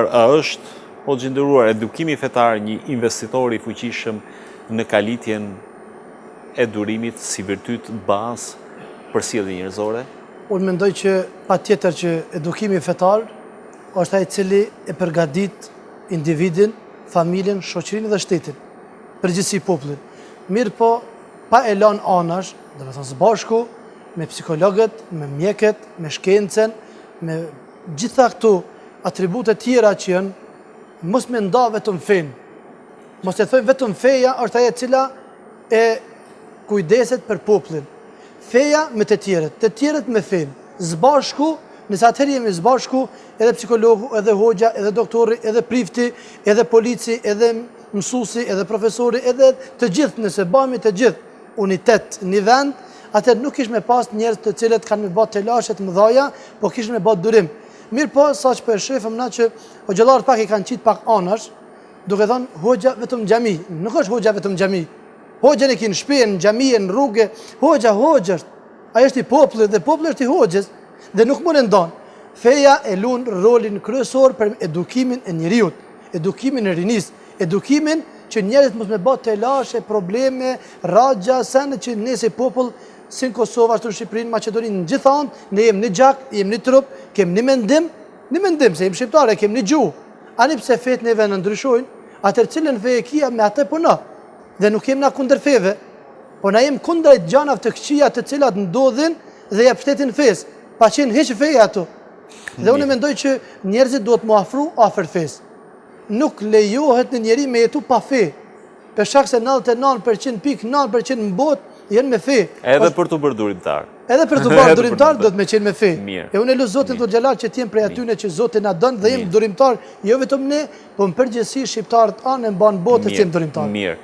nderuar, a është, o nderuar, edukimi fetar një investitor i fuqishëm në kalitjen e durimit si virtyt bazë për sjellje njerëzore? Unë mendoj që patjetër që edukimi fetar është ai i cili e përgatit individin, familjen, shoqërinë dhe shtetin, përgjithësi popullin. Mirë po, pa e lënë anash, dhe me thënë së bashku, me psikologët, me mjekët, me shkencën, me gjitha këtu atribute tjera që janë, mos me nda vetëm fenë. Mos e thojmë vetëm feja është ajo e cila e kujdeset për popullin. Feja me të tjerët me fenë. Zbashku, nëse atëherë jemi zbashku, edhe psikologu, edhe hoxha, edhe doktori, edhe prifti, edhe polici, edhe mësuesi, edhe profesori, edhe të gjithë, nëse bëhemi të gjithë unitet një vend, atëherë nuk kish me pas njerëz të cilët kanë me bë telashe të mëdha, po kish me bë durim. Mirë po, sa që po e shefëm na që hoxhallarët pak i kanë qitë pak anash, duke thënë hoxha vetëm xhami. Nuk është hoxha vetëm xhami. Hoxhën e kinë shtëpi, në xhami, në rrugë, hoxha është. Ai është i popullit dhe populli është i hoxhës dhe nuk mund e ndon. Feja e lun rolin kryesor për edukimin e njeriut, edukimin e rinis, edukimin që njerëzit mos me bë telashe, probleme, rragja, sene që ne si popull, si në Kosovë, ashtu në Shqipërinë, Maqedoninë, në gjithë anë, ne jemi një gjak, jemi një trup, kemi një mendim, se jemi shqiptare, kemi një gjuhë. Ani pse fetë neve në ndryshojnë, atër cilën fe e kia me atë po na. Dhe nuk jemi na kundër feve, po na jemi kundër gjanave të këqija të cilat ndodhin dhe ja pushtetin fesë, pa qenë hiç feja ato. Dhe unë mendoj që njerëzit duhet mu afru afër fesë. Nuk lejohet në njeri me jetu pa fe. Për shkak se 99.9% në botë jenë me fe. Edhe për të bërë durimtar. Edhe për të bërë durimtar do të me qenë me fe. Mirë. E unë e lu Zotin të xhelal që t'jem prej atyne që Zoti na don dhe jem durimtar, jo vetëm ne, po në përgjithësi shqiptarët anë e mban botë që jem durimtar. Mirë.